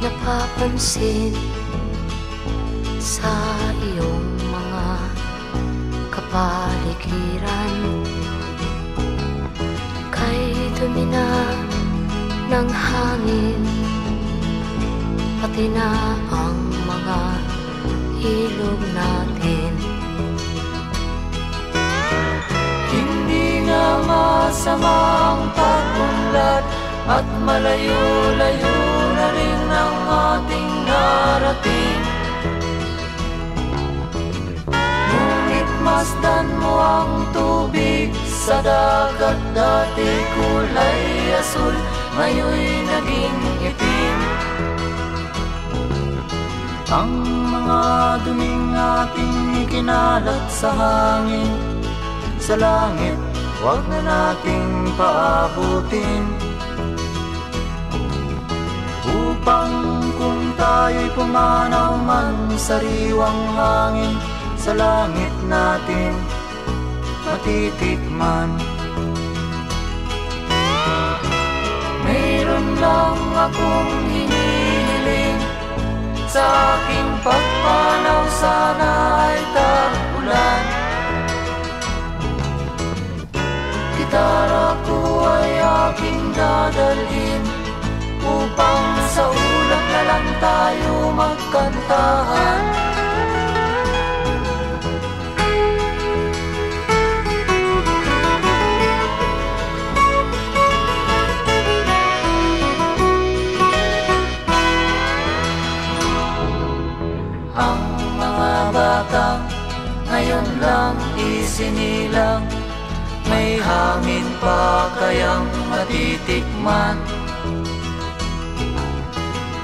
napapansin sa iyong mga kapaligiran. Kay dumi na ng hangin, pati na ang mga ilog natin. Hindi nga masama ang pag-unlad, at malayo-layo na rin ang ating narating. Ngunit masdan mo ang tubig sa dagat, dati kulay asul, ngayon'y naging itim. Ang mga duming ating ikinalat sa hangin, sa langit, huwag na nating paabutin. Upang kung tayo'y pumanaw man sa sariwang hangin, sa langit natin matitikman. Mayroon lang akong hinihiling, sa aking pagpanaw sana ay tag-ulan. Gitara ko ay aking dadalhin, upang sa ulap na lang tayo magkantahan. Ang mga batang ngayon lang isinilang, may hangin pa kayang matitikman.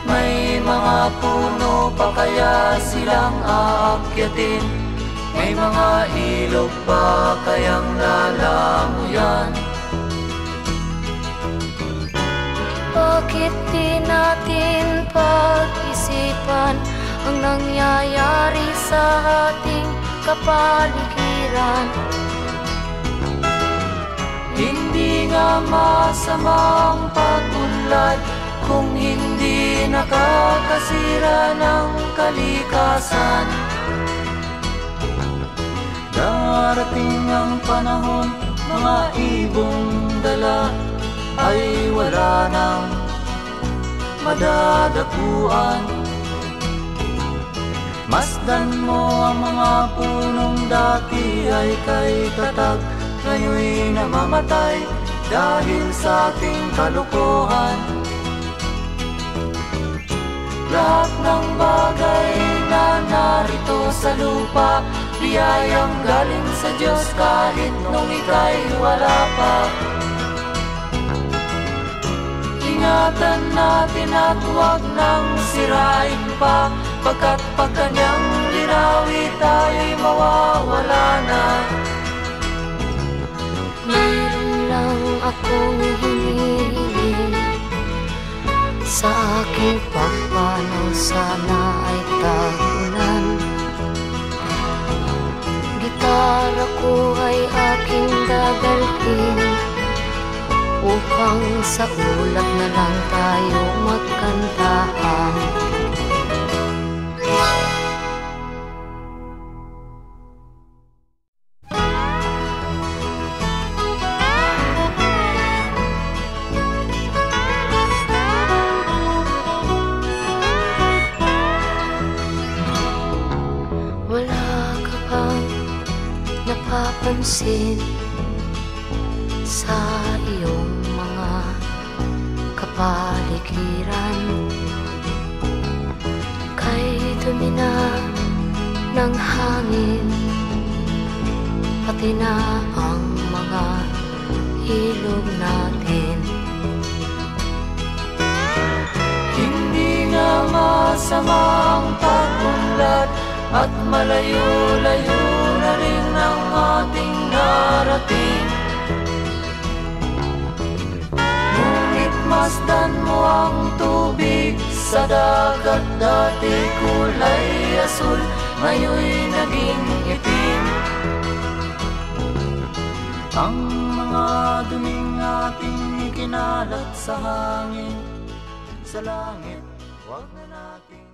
May mga puno pa kaya silang aakyatin, may mga ilog pa kayang lalamuyan. Bakit di natin pag-isipan ang nangyayari sa ating kapaligiran? Hindi nga masama ang pag-unlad, kung hindi nakakasira ng kalikasan. Darating ang panahon, mga ibong dala ay wala nang madadapuan. Masdan mo ang mga punong dati ay kay tatag, ngayon'y namamatay dahil sa ating kalokohan. Lahat ng bagay na narito sa lupa, biyayang galing sa Diyos kahit nung ika'y wala pa. Ingatan natin at huwag nang sirain pa, pagkat pag kanyang linawi tayo'y mawawala na. Mayroon lang akong hinihiling, sa aking pagpanaw sana ay tag-ulan. Gitara ko ay aking dadalhin, upang sa ulap na lang tayo magkantahan. Napapansin sa iyong mga kapaligiran. Kay dumi na ng hangin, pati na ang mga ilog natin. Hindi nga masama ang pag-unlad, at malayo-layo na rin ang ating narating. Ngunit masdan mo ang tubig sa dagat, dati kulay asul, ngayon'y naging itim. Ang mga duming ating ikinalat sa hangin, sa langit, Huwag na nating